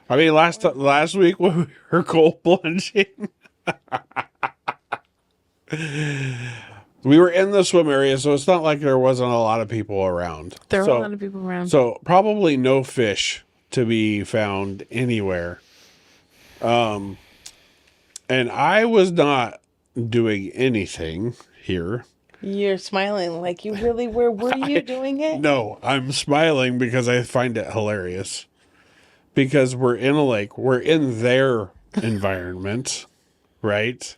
I mean, last week when we were cold plunging, we were in the swim area, so it's not like there wasn't a lot of people around. There were a lot of people around. So probably no fish to be found anywhere. And I was not doing anything here. You're smiling like you really were. Were you doing it? No, I'm smiling because I find it hilarious. Because we're in a lake, we're in their environment, right?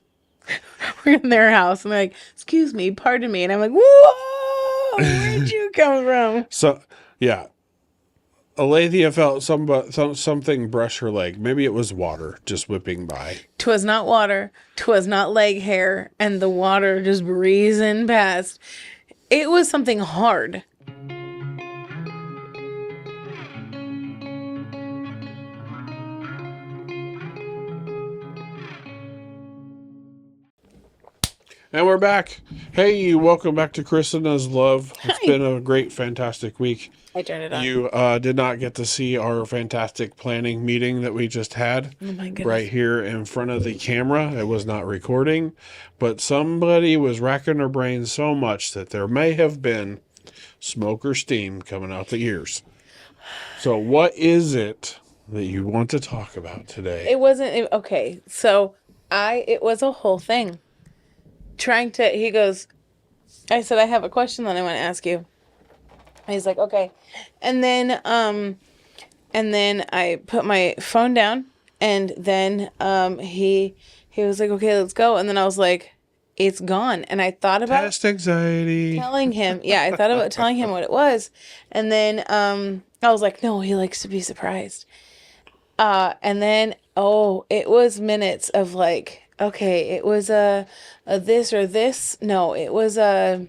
We're in their house and they're like, excuse me, pardon me. And I'm like, whoa, where'd you come from? So, yeah. Alethea felt something brush her leg. Maybe it was water just whipping by. 'Twas not water, 'twas not leg hair, and the water just breezing past. It was something hard. And we're back. Hey, welcome back to Christina's Love. It's Hi. been a great, fantastic week. I turned it on. You did not get to see our fantastic planning meeting that we just had Oh my goodness. right here in front of the camera. It was not recording, but somebody was racking their brains so much that there may have been smoke or steam coming out the ears. So what is it that you want to talk about today? It wasn't, okay, so it was a whole thing. He goes, I said, I have a question that I want to ask you. And he's like, okay. And then I put my phone down, and then he was like, okay, let's go. And then I was like, it's gone. And I thought about Test anxiety. telling him. Yeah, I thought about telling him what it was. And then I was like, no, he likes to be surprised. And then, it was minutes of like, okay, it was a this or this. No, it was a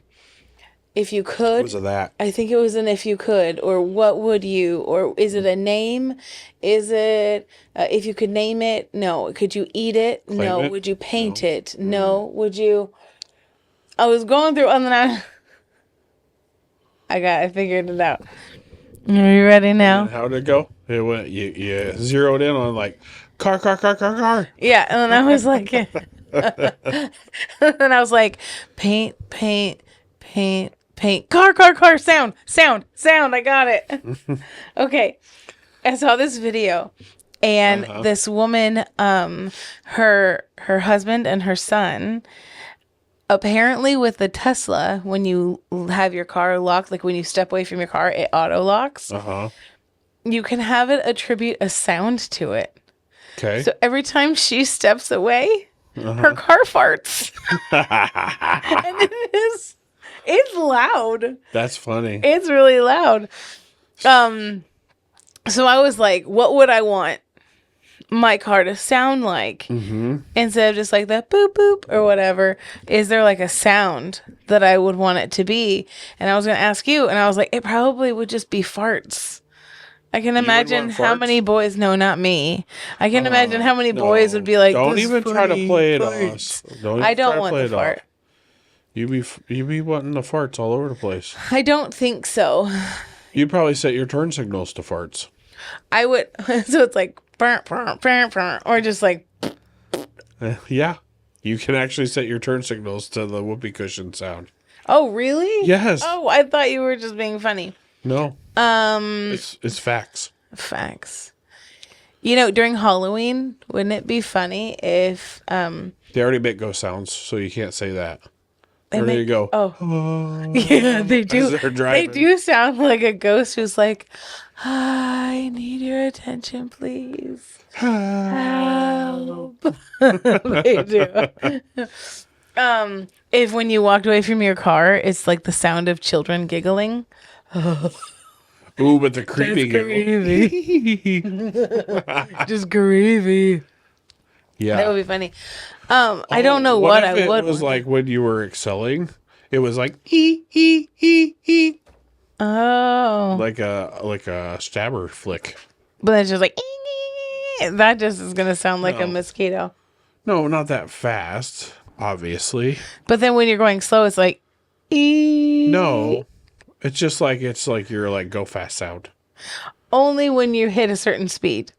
if you could. Was it that? I think it was an if you could, or what would you, or is it a name? Is it if you could name it? No. Could you eat it? Claim No. it? Would you paint it? No. Would you? I was going through, and then I figured it out. Are you ready now? And how'd it go? It went. You zeroed in on like car. Yeah, and then I was like, and then I was like, paint, car, sound. I got it. Okay, I saw this video, and this woman, her husband and her son, apparently with the Tesla, when you have your car locked, like when you step away from your car, it auto locks. You can have it attribute a sound to it. Okay. So every time she steps away, her car farts. And it's loud. That's funny. It's really loud. So I was like, what would I want my car to sound like? Instead of just like that boop boop or whatever, is there like a sound that I would want it to be? And I was going to ask you, and I was like, it probably would just be farts. I can imagine want how farts? many boys, no, not me. I can imagine how many boys would be like, don't "This even try to funny play it farts." on us. Don't I even try don't to want play the it off. fart. You be wanting the farts all over the place. I don't think so. You'd probably set your turn signals to farts. I would, so it's like, burr, burr, burr, burr, or just like, Yeah. You can actually set your turn signals to the whoopee cushion sound. oh, really? Yes. Oh, I thought you were just being funny. No. It's facts. Facts. You know, during Halloween, wouldn't it be funny if They already make ghost sounds, so you can't say that. There make- you go. Oh, yeah, they do. As they're They driving. do sound like a ghost who's like, I need your attention, please. Help. They do. If when you walked away from your car, it's like the sound of children giggling. Ooh, but the creepy Just gravy. Yeah. That would be funny. I don't know what I if would. It was like when you were excelling. It was like ee. Oh, Like a stabber flick. but it's just like that. Just is gonna sound like a No. mosquito. No, not that fast, obviously. But then when you're going slow, it's like No. It's like you're like go fast sound. only when you hit a certain speed.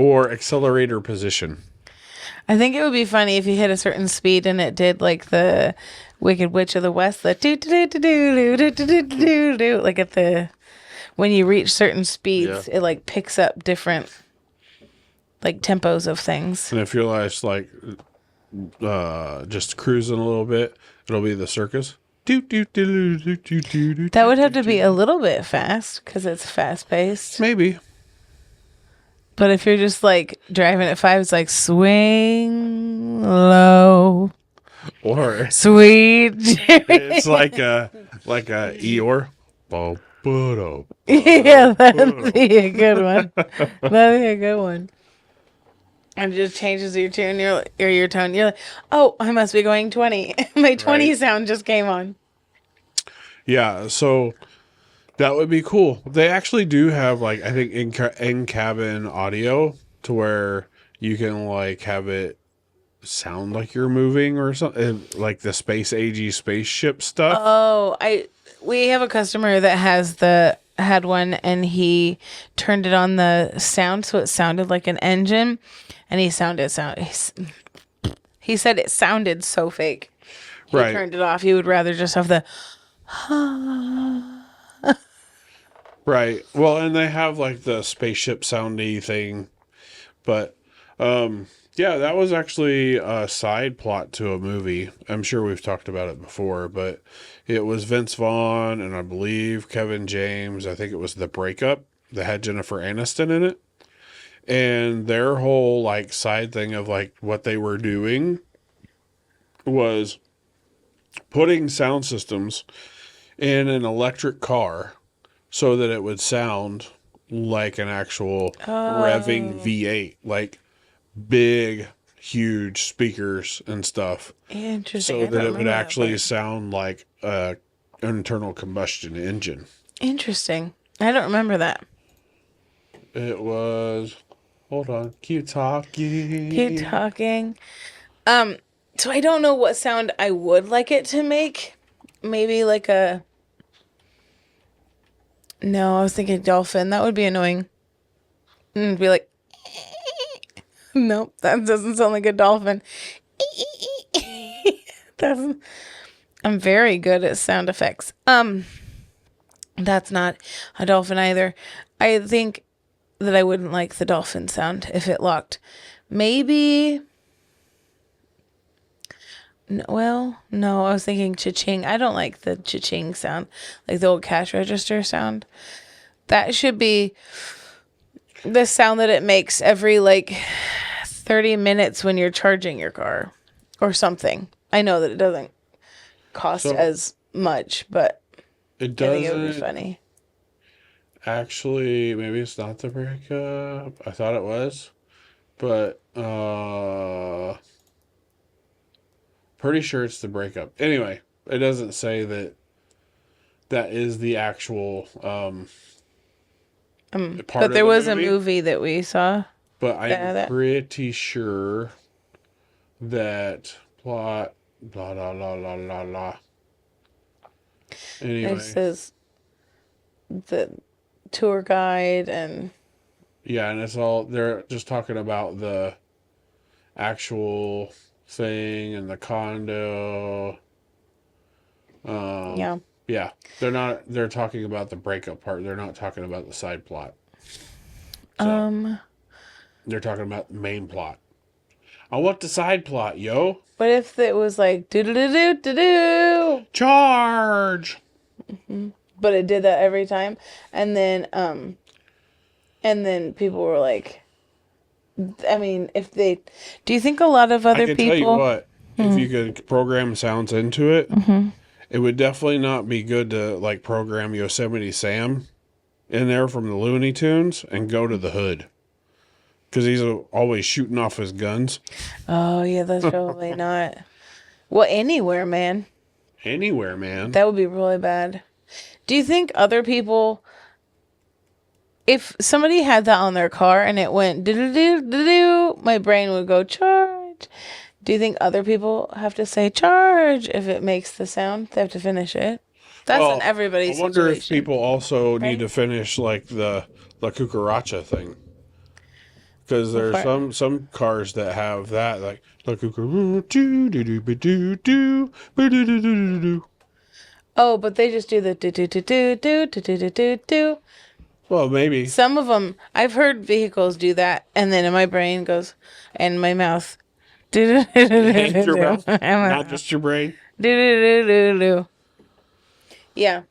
Or accelerator position. I think it would be funny if you hit a certain speed and it did like the Wicked Witch of the West, the do do do do do do do do do, like at the when you reach certain speeds, it like picks up different like tempos of things. And if you're like just cruising a little bit, it'll be the circus. That would have to be a little bit fast because it's fast paced. Maybe. But if you're just like driving at 5, it's like swing low. Or Sweet. it's like a Eeyore. Yeah, that'd be a good one. That'd be a good one. And it just changes your tune, or your tone. You're like, oh, I must be going 20. My 20 sound just came on. Yeah, so that would be cool. They actually do have like I think in cabin audio to where you can like have it sound like you're moving or something, like the space agey spaceship stuff. Oh, we have a customer that had one, and he turned it on the sound so it sounded like an engine, and he said it sounded so fake. He turned it off. He would rather just have the right. Well, and they have like the spaceship soundy thing, but yeah, that was actually a side plot to a movie. I'm sure we've talked about it before, but it was Vince Vaughn and I believe Kevin James. I think it was The Breakup that had Jennifer Aniston in it. And their whole like side thing of like what they were doing was putting sound systems in an electric car so that it would sound like an actual revving V8, like big, huge speakers and stuff. Interesting. So that it would actually sound like an internal combustion engine. Interesting. I don't remember that. It was... Hold on. Keep talking. Keep talking. So I don't know what sound I would like it to make. Maybe like a... No, I was thinking dolphin. That would be annoying. And be like... Nope, that doesn't sound like a dolphin. Doesn't... I'm very good at sound effects. That's not a dolphin either. I think that I wouldn't like the dolphin sound if it locked. Maybe... No, I was thinking cha-ching. I don't like the cha-ching sound, like the old cash register sound. That should be the sound that it makes every like 30 minutes when you're charging your car or something. I know that it doesn't cost as much, but it doesn't. I think it would be funny. Actually, maybe it's not the breakup. I thought it was, but pretty sure it's the breakup. Anyway, it doesn't say that is the actual part but there of was the a movie that we saw. But I'm pretty sure that plot blah blah blah blah blah blah. Anyway, it says the tour guide and yeah, and it's all they're just talking about the actual thing and the condo. yeah. Yeah, they're talking about the breakup part. They're not talking about the side plot. So, they're talking about the main plot. I want the side plot, yo. What if it was like do do do do do do charge? Mm-hmm. But it did that every time, and then people were like, I mean, if they, do you think a lot of other people? I can tell you what, if you could program sounds into it, it would definitely not be good to like program Yosemite Sam in there from the Looney Tunes and go to the hood. Because he's always shooting off his guns. Oh, yeah, that's probably not. Well, anywhere, man. Anywhere, man. That would be really bad. Do you think other people, if somebody had that on their car and it went do-do-do-do-do, my brain would go charge. Do you think other people have to say charge if it makes the sound? They have to finish it. That's in everybody's situation. I wonder if people also need to finish like the La Cucaracha thing. Because there's What? some cars that have that, like do. Oh, but they just do the do do do do do do do do do do. Well, maybe. Some of them, I've heard vehicles do that, and then in my brain goes, and my mouth, do do do do And do your do, mouth, not just your brain. do do do do do. Yeah,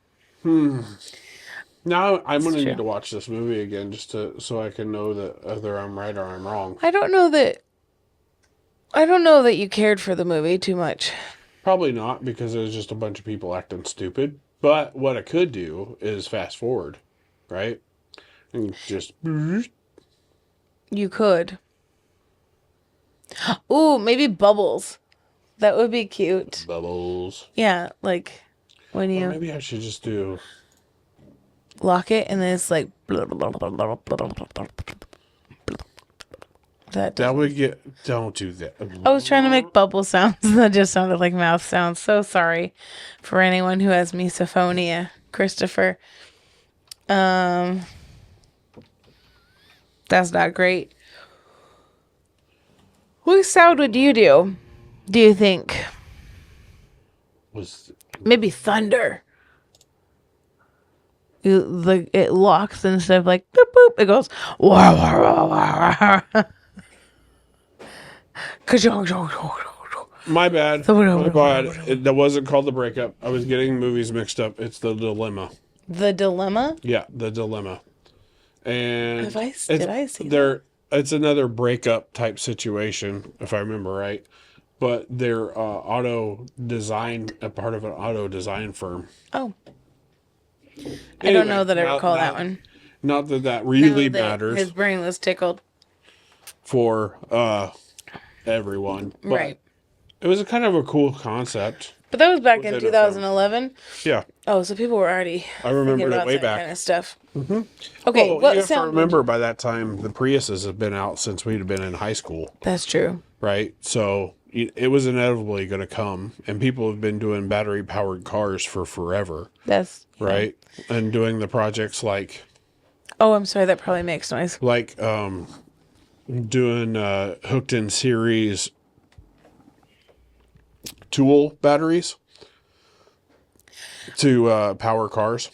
Now I'm it's gonna true. need to watch this movie again just to so I can know that either I'm right or I'm wrong. I don't know that. I don't know that you cared for the movie too much. Probably not because it was just a bunch of people acting stupid. But what I could do is fast forward, right? And just You could. Ooh, maybe bubbles. That would be cute. bubbles. Yeah, like when Or you maybe I should just do. lock it and then it's like that. That would get. Don't do that. I was trying to make bubble sounds that just sounded like mouth sounds. So sorry for anyone who has misophonia, Christopher. That's not great. What sound would you do? Do you think? Was Maybe thunder. It locks instead of like boop boop. It goes wah wah wah wah wah. my bad. My bad. That wasn't called the breakup. I was getting movies mixed up. It's the dilemma. The dilemma. Yeah, the dilemma. And Did I see there? It's another breakup type situation, if I remember right. But they're auto design, a part of an auto design firm. Oh, I don't know that I recall that one. Not that that really Know that matters his brain was tickled. for everyone. But Right. it was a kind of a cool concept. But that was back in Within a 2011. Yeah, Oh, so people were already I remember thinking it about way that back. kind of stuff. Mm-hmm. Okay, Well, what you have to sound? remember by that time the Priuses have been out since we'd have been in high school, That's true. right? So it was inevitably going to come, and people have been doing battery powered cars for forever, That's right? And doing the projects like Oh, I'm sorry. That probably makes noise. doing hooked in series tool batteries to power cars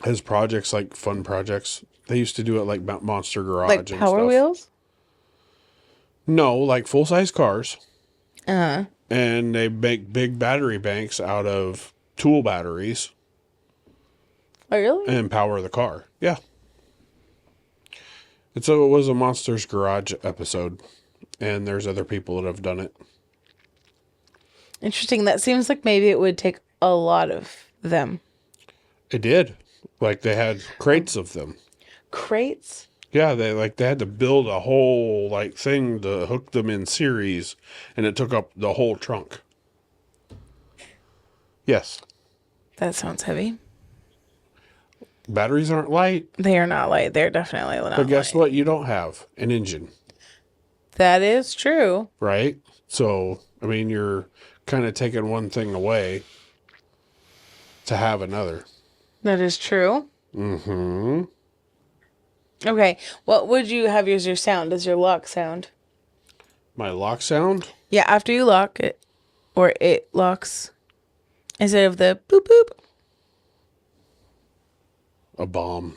as projects, like fun projects. They used to do it like Monster Garage Like and Power stuff. Wheels. No, like full size cars, Uh-huh. and they make big battery banks out of tool batteries Oh, really? and power the car. Yeah. And so it was a Monsters Garage episode, and there's other people that have done it. Interesting. That seems like maybe it would take a lot of them. It did. Like they had crates of them. Crates? Yeah, they had to build a whole like thing to hook them in series, and it took up the whole trunk. Yes. That sounds heavy. Batteries aren't light, They are not light. They're definitely not but guess light. what? You don't have an engine, That is true. right? So, I mean, you're kind of taking one thing away to have another. That is true. Mm-hmm. Okay. What would you have as your sound? As your lock sound? My lock sound? Yeah, after you lock it, or it locks, instead of the boop boop, A bomb.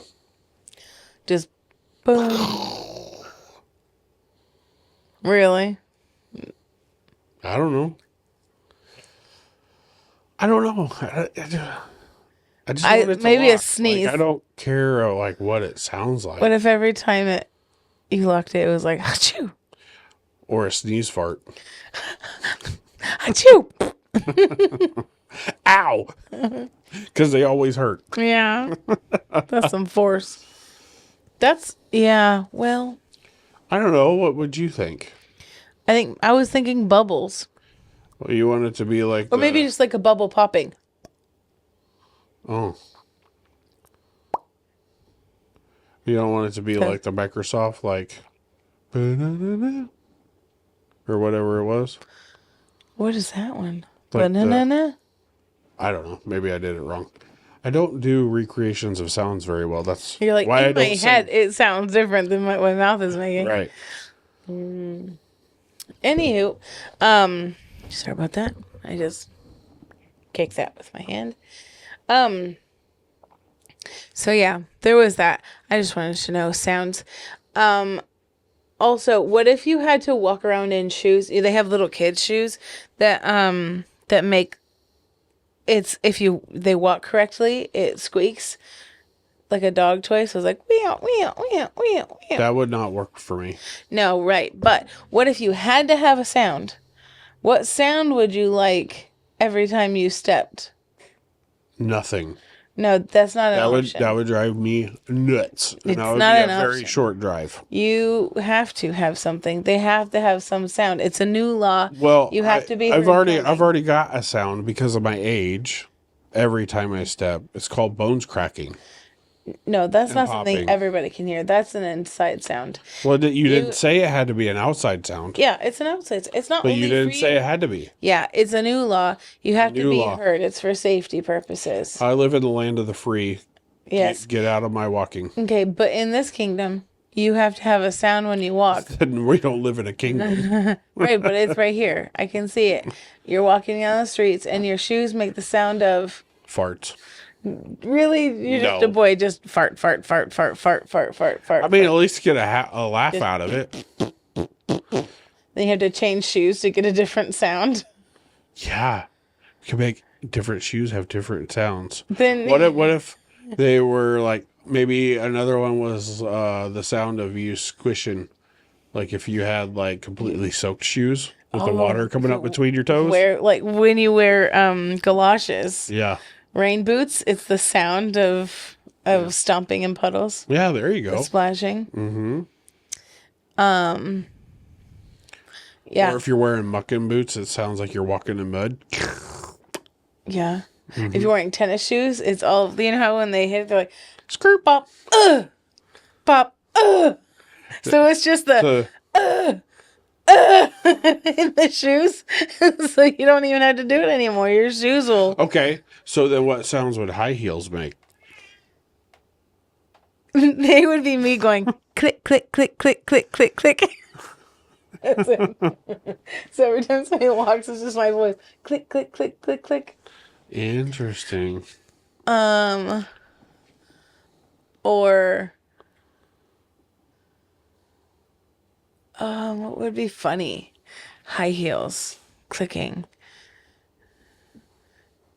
just boom. Really? I don't know. I don't know. I just want it to maybe a lock. sneeze. Like, I don't care like what it sounds like. What if every time you locked it, it was like achoo, Or a sneeze fart. achoo? Ow! Because they always hurt. Yeah, that's some force. Yeah. Well, I don't know. What would you think? I was thinking bubbles, Well, you want it to be like or maybe just like a bubble popping. Oh. You don't want it to be like the Microsoft, like... Or whatever it was. What is that one? Like Banana? I don't know. Maybe I did it wrong. I don't do recreations of sounds very well. That's You're like, why I in my don't head, sing. it sounds different than what my mouth is making. Right. Anywho, sorry about that. I just kicked that with my hand. So yeah, there was that. I just wanted to know sounds. Also, what if you had to walk around in shoes? They have little kids shoes that that make it's if they walk correctly, it squeaks like a dog toy. So it's like meow meow meow meow meow. That would not work for me. No, right. But what if you had to have a sound? What sound would you like every time you stepped? Nothing. No, that's not an option. That would drive me nuts. And It's that would not be an a very option. short drive. You have to have something. They have to have some sound. It's a new law. Well, You have to be. I've heard already coming. got a sound because of my age. Every time I step, it's called bones cracking. No, that's and not something popping. everybody can hear. That's an inside sound. Well, you didn't say it had to be an outside sound. Yeah, it's an outside. It's not. But only you didn't for say you. it had to be. Yeah, it's a new law. You have to New be law. heard. It's for safety purposes. I live in the land of the free. Yes. Get out of my walking. Okay, but in this kingdom, you have to have a sound when you walk. We don't live in a kingdom. Right, but it's right here. I can see it. You're walking down the streets, and your shoes make the sound of. Farts. Really, you're just a No. boy. Just fart, fart, fart, fart, fart, fart, fart, fart. I mean, at least get a laugh out of it. Then you have to change shoes to get a different sound. Yeah. You can make different shoes have different sounds. Then What if they were like, maybe another one was the sound of you squishing, like if you had like completely soaked shoes with the water coming up between your toes. like when you wear galoshes, Yeah. rain boots, it's the sound of stomping in puddles, Yeah, there you go. splashing. Mm-hmm. Yeah, Or if you're wearing mucking boots, it sounds like you're walking in mud. yeah. Mm-hmm. If you're wearing tennis shoes, it's all you know how when they hit, they're like Skirt. pop, pop. So it's just the So, in the shoes, so you don't even have to do it anymore. Your shoes will. okay, so then what sounds would high heels make? They would be me going click, click, click, click, click, click, click. That's it. So every time somebody walks, it's just my voice. Click, click, click, click, click. Interesting. Or what would be funny? High heels clicking.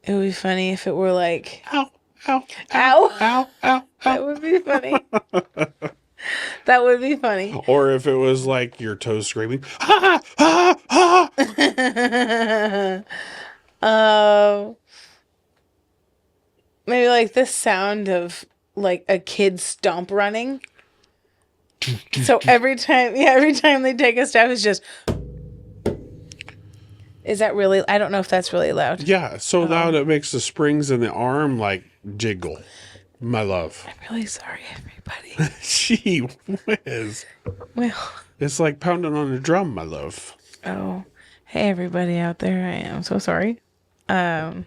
It would be funny if it were like Ow, ow, ow. ow, ow, That ow. would be funny. That would be funny. Or if it was like your toes screaming, ha, ha, ha. Maybe like the sound of like a kid stomp running. So every time they take a step, it's just. Is that really? I don't know if that's really loud. Yeah, so loud it makes the springs in the arm like jiggle. My love. I'm really sorry, everybody. Gee whiz. Well, It's like pounding on a drum, my love. oh, hey everybody out there, I am so sorry. I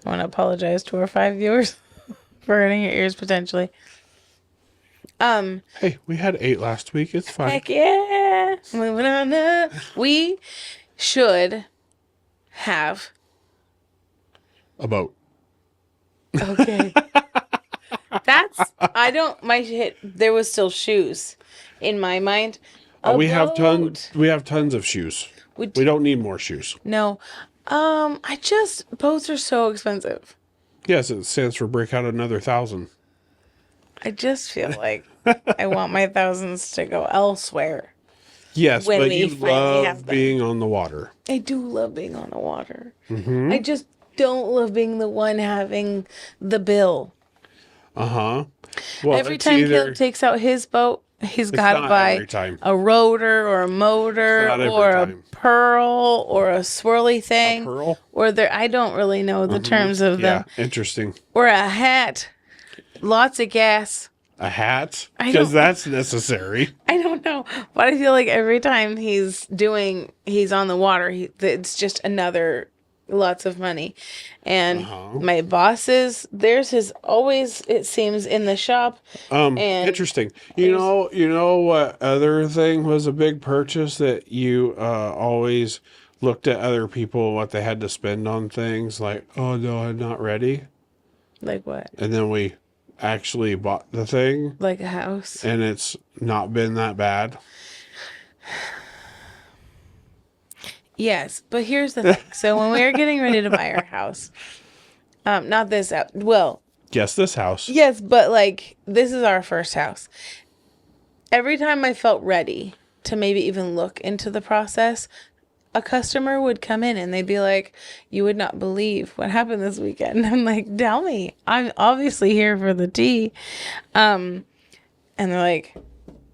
want to apologize to our 5 viewers for hurting your ears potentially. Hey, we had 8 last week. It's fine. Heck yeah! Moving on up. We should have. A boat. Okay. There was still shoes in my mind. We have boat. tons of shoes. We We don't need more shoes. No. Boats are so expensive. Yes, it stands for break out another 1,000. I just feel like I want my thousands to go elsewhere. Yes, When but we you finally have love them. being on the water. I do love being on the water. Mm-hmm. I just don't love being the one having the bill. Uh-huh. Well, Every it's time either, Caleb takes out his boat, he's got to not buy every time. a rotor or a motor It's not every or a time. pearl or a swirly thing. pearl? Or I don't really know the terms of Yeah, them. interesting. Or a hat. Lots of gas. A hat? I Because don't- that's necessary. I don't know, but I feel like every time he's on the water, it's just another lots of money. And Uh-huh. my bosses, theirs is always, it seems, in the shop. And Interesting. You know what other thing was a big purchase that you always looked at other people what they had to spend on things like, oh no, I'm not ready. like what? And then we actually bought the thing Like a house. and it's not been that bad. Yes, but here's the thing. So when we were getting ready to buy our house, not this out. Well, Guess this house. yes, but like this is our first house. Every time I felt ready to maybe even look into the process, a customer would come in and they'd be like, "You would not believe what happened this weekend." I'm like, "Tell me. I'm obviously here for the tea." And they're like,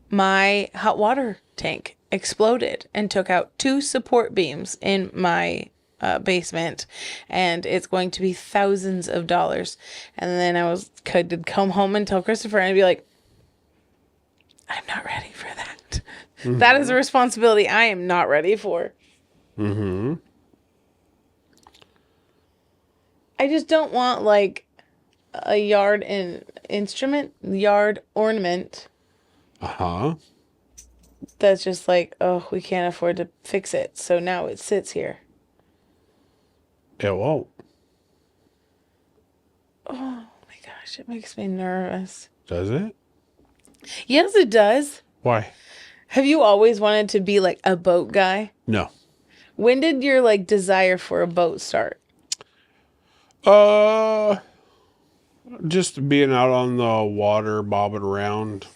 "My hot water tank exploded and took out 2 support beams in my basement, and it's going to be thousands of dollars." And then could come home and tell Christopher, and I'd be like, "I'm not ready for that." Mm-hmm. That is a responsibility I am not ready for. Mm-hmm. I just don't want like a yard ornament Uh-huh. that's just like, oh, we can't afford to fix it, so now it sits here. It won't. Oh my gosh, it makes me nervous. Does it? Yes, it does. Why? Have you always wanted to be like a boat guy? No. When did your like desire for a boat start? Just being out on the water, bobbing around.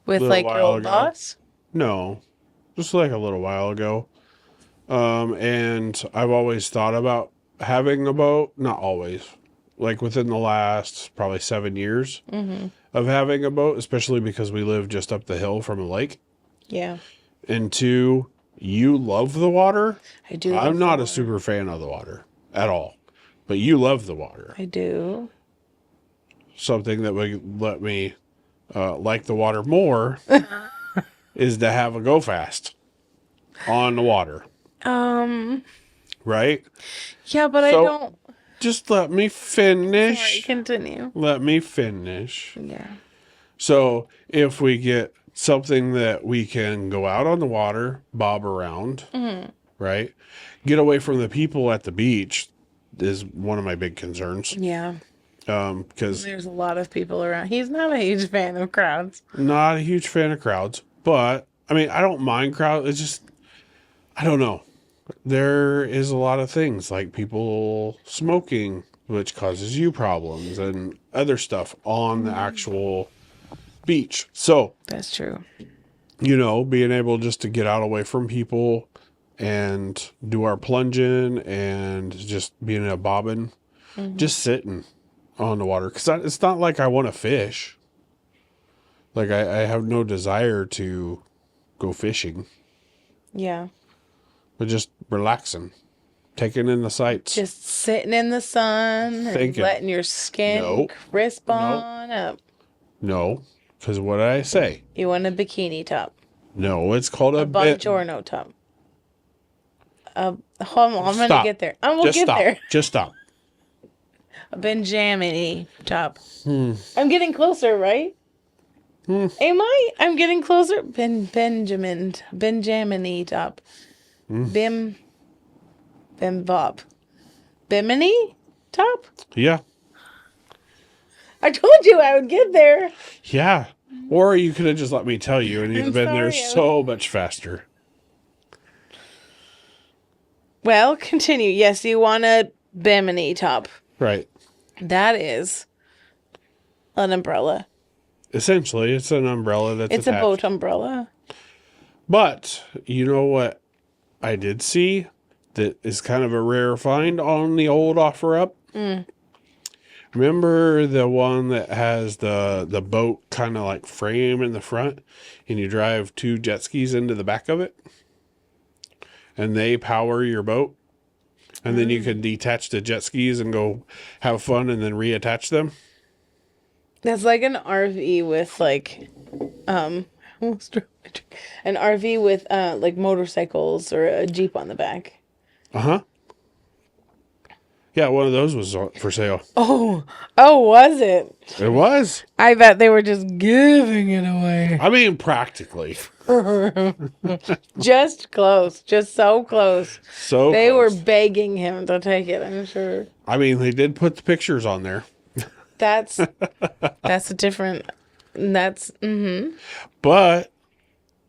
With Little like your while old ago. boss? No, just like a little while ago. And I've always thought about having a boat. Not always. Like within the last probably 7 years of having a boat, especially because we live just up the hill from a lake. Yeah. And 2, you love the water. I do. I'm not a super fan of the water at all, but you love the water. I do. Something that would let me like the water more is to have a go fast on the water. Right? Yeah, but I So, don't. Just let me finish. Sorry, continue. Let me finish. Yeah. So, if we get something that we can go out on the water, bob around, right? Get away from the people at the beach is one of my big concerns. Yeah. Because There's a lot of people around. He's not a huge fan of crowds. not a huge fan of crowds, but I mean, I don't mind crowds. It's just, I don't know. There is a lot of things like people smoking, which causes you problems, and other stuff on the actual beach. So, That's true. being able just to get out away from people and do our plunging and just being a bobbing, just sitting on the water. Because it's not like I want to fish. Like, I have no desire to go fishing, Yeah. but just relaxing, taking in the sights. Just sitting in the sun and Thinking. letting your skin Nope. crisp on up. No, because what did I say? You want a bikini top. No, it's called a Buongiorno top. Hold on, I'm going to Stop. get there. I will Just get stop. there. Just stop. A Benjamin top. I'm getting closer, right? Am I? I'm getting closer. Benjamin top. Bim Bob. Bimini top? Yeah. I told you I would get there. Yeah. Or you could have just let me tell you and you'd have been there sorry, so much faster. Well, continue. Yes, you want a Bimini top. Right. That is an umbrella. Essentially, it's an umbrella that's It's attached. a boat umbrella. But you know what I did see that is kind of a rare find on the old offer up? Remember the one that has the boat kind of like frame in the front and you drive 2 jet skis into the back of it? And they power your boat? And then you can detach the jet skis and go have fun and then reattach them? That's like an RV with like an RV with like motorcycles or a Jeep on the back. Uh-huh. Yeah, one of those was for sale. Oh, was it? It was. I bet they were just giving it away. I mean, practically. Just close. Just so close. So They were close. begging him to take it, I'm sure. I mean, they did put the pictures on there. That's a different. That's But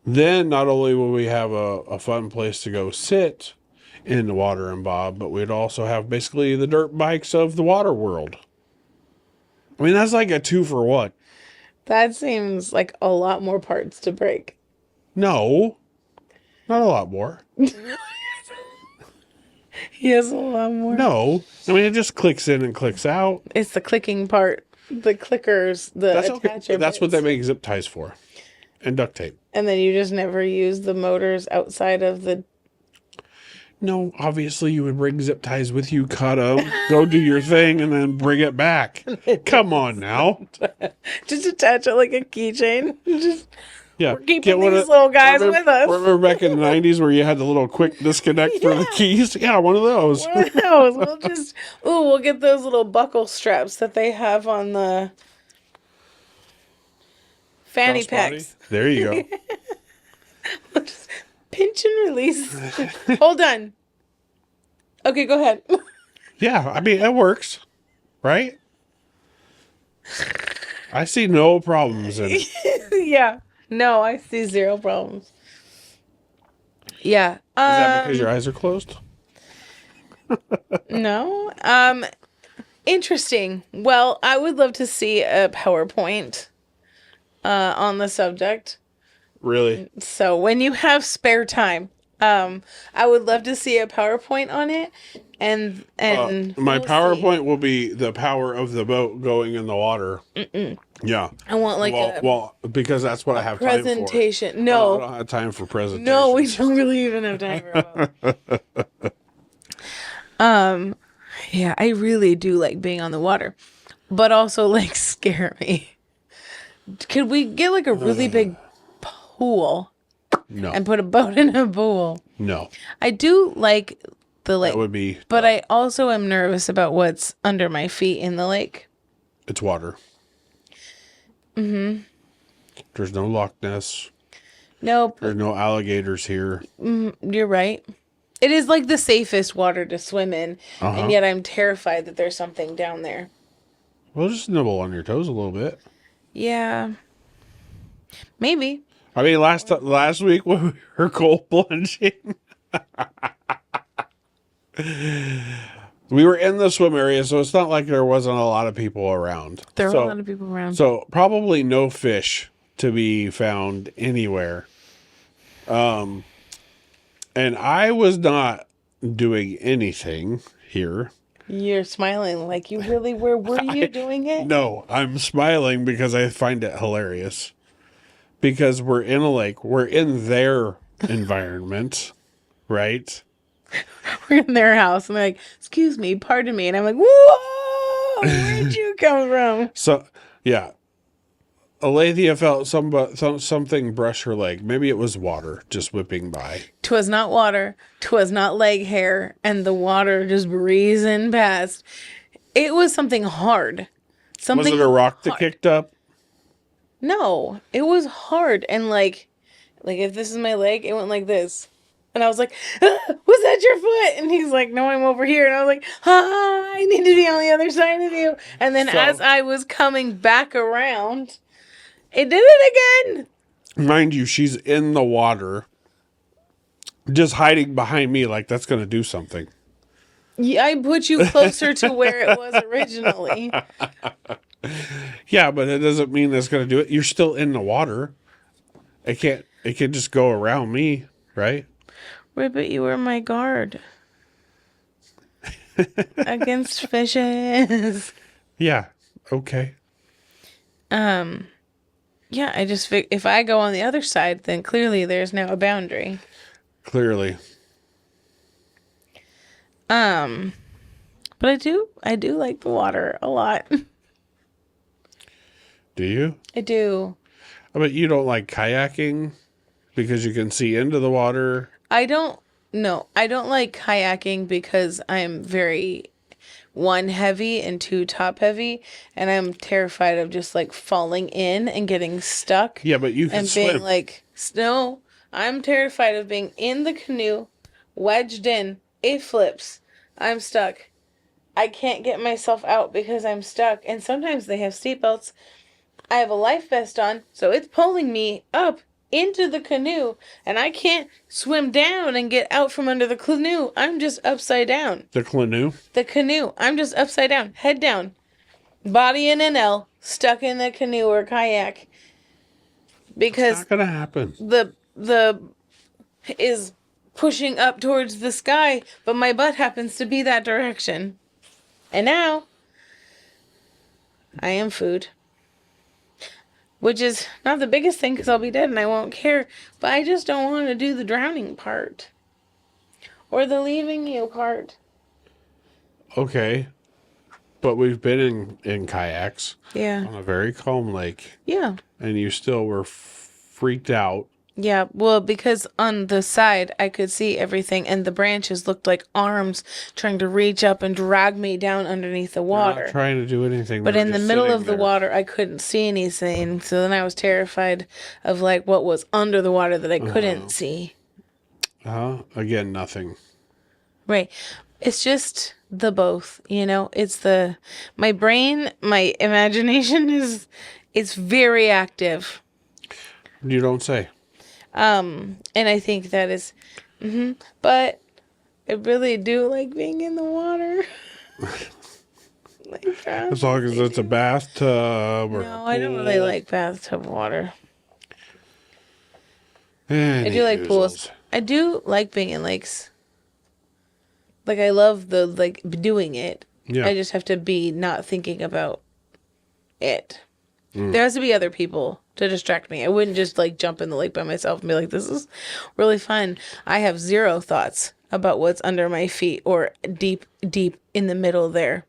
then not only will we have a fun place to go sit in the water and bob, but we'd also have basically the dirt bikes of the water world. I mean, that's like a 2-for-1. That seems like a lot more parts to break. No, not a lot more. He has a lot more. No, I mean, it just clicks in and clicks out. It's the clicking part, the clickers, the That's okay. attacher That's what bits. they make zip ties for, and duct tape. And then you just never use the motors outside of the. No, obviously you would bring zip ties with you, cut them, go do your thing, and then bring it back. Come on now. Just attach it like a keychain. Just Yeah, we're keeping get one these of- little guys remember, with us. Remember back in the 90s where you had the little quick disconnect for the keys? Yeah, one of those. One of those. We'll get those little buckle straps that they have on the fanny Crossbody. packs. There you go. Just pinch and release. Hold on. Okay, go ahead. Yeah, I mean, it works, right? I see no problems in it. Yeah. No, I see zero problems. Yeah. Is that because your eyes are closed? No. Interesting. Well, I would love to see a PowerPoint on the subject. Really? So when you have spare time, I would love to see a PowerPoint on it. And My we'll see. PowerPoint will be the power of the boat going in the water. Yeah. I want like well, because that's what I have time for. presentation. I No. don't have time for presentations. No, we don't really even have time for that. Yeah, I really do like being on the water, but also like scare me. Could we get like a really big pool No. and put a boat in a pool? No. I do like the lake, That would be... but I also am nervous about what's under my feet in the lake. It's water. Mm-hmm. There's no Loch Ness. Nope, There's no alligators here. you're right. It is like the safest water to swim in, and yet I'm terrified that there's something down there. Well, just nibble on your toes a little bit. Yeah, maybe. I mean, last week when we were cold plunging, we were in the swim area, so it's not like there wasn't a lot of people around. There are a lot of people around. So probably no fish to be found anywhere. And I was not doing anything here. You're smiling like you really were. Were you doing it? No, I'm smiling because I find it hilarious. Because we're in a lake, we're in their environment, right? We're in their house, and they're like, "Excuse me, pardon me," and I'm like, "Whoa, where'd you come from?" So, yeah. Alethea felt something brush her leg. Maybe it was water just whipping by. 'Twas not water, 'twas not leg hair, and the water just breezing past. It was something hard. Something. Was it a rock that hard. kicked up? No, it was hard, and like if this is my leg, it went like this. And I was like, "Was that your foot?" And he's like, "No, I'm over here." And I was like, I need to be on the other side of you." And then as I was coming back around, it did it again. Mind you, she's in the water, just hiding behind me like that's going to do something. Yeah, I put you closer to where it was originally. Yeah, but it doesn't mean that's going to do it. You're still in the water. It can just go around me, right? Right, but you were my guard against fishes. Yeah. Okay. Yeah, I just if I go on the other side, then clearly there's now a boundary. Clearly. But I do like the water a lot. Do you? I do. I bet you don't like kayaking because you can see into the water. I don't like kayaking because I'm very one heavy and two top heavy, and I'm terrified of just like falling in and getting stuck. Yeah, but you can and being swim. like, no, I'm terrified of being in the canoe, wedged in, it flips, I'm stuck. I can't get myself out because I'm stuck. And sometimes they have seatbelts. I have a life vest on, so it's pulling me up into the canoe, and I can't swim down and get out from under the canoe. I'm just upside down. The canoe? The canoe. I'm just upside down, head down, body in an L, stuck in the canoe or kayak. It's Because not going to happen. the is pushing up towards the sky, but my butt happens to be that direction. And now I am food. Which is not the biggest thing because I'll be dead and I won't care. But I just don't want to do the drowning part. Or the leaving you part. Okay. But we've been in kayaks Yeah. on a very calm lake. Yeah. And you still were freaked out. Yeah. Well, because on the side I could see everything and the branches looked like arms trying to reach up and drag me down underneath the water. You're not trying to do anything. But They're in the just middle sitting of the there. water, I couldn't see anything. So then I was terrified of like what was under the water that I couldn't see. Again, nothing. Right. It's just the both, you know. It's my brain, my imagination is very active. You don't say. And I think that is, but I really do like being in the water. As long as it's a bathtub or No, I don't really like bathtub water. I do like pools. I do like being in lakes. Like I love the doing it. Yeah. I just have to be not thinking about it. There has to be other people to distract me. I wouldn't just like jump in the lake by myself and be like, this is really fun. I have zero thoughts about what's under my feet or deep in the middle there.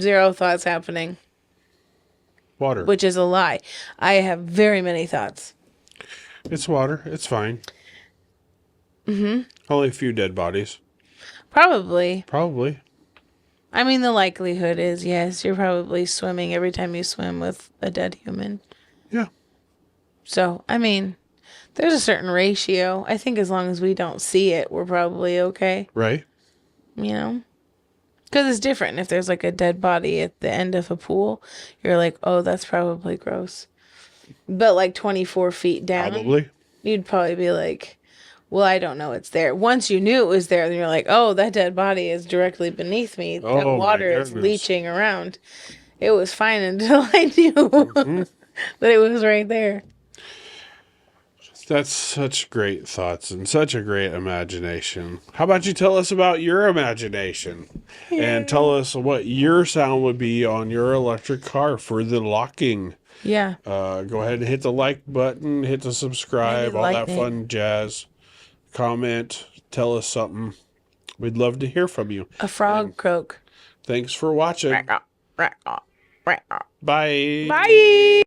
Zero thoughts happening. Water. Which is a lie. I have very many thoughts. It's water. It's fine. Only a few dead bodies. Probably. Probably. I mean, the likelihood is, yes, you're probably swimming every time you swim with a dead human. Yeah. So, I mean, there's a certain ratio. I think as long as we don't see it, we're probably okay. Right. You know? Because it's different. If there's like a dead body at the end of a pool, you're like, oh, that's probably gross. But like 24 feet down, Probably. you'd probably be like, well, I don't know it's there. Once you knew it was there, then you're like, oh, that dead body is directly beneath me. That Oh, my water is goodness. leaching around. It was fine until I knew that it was right there. That's such great thoughts and such a great imagination. How about you tell us about your imagination and tell us what your sound would be on your electric car for the locking. Yeah. Go ahead and hit the like button, hit the subscribe, Maybe all that lightning. fun jazz. Comment, tell us something. We'd love to hear from you. A frog croak. Thanks for watching. Bye. Bye.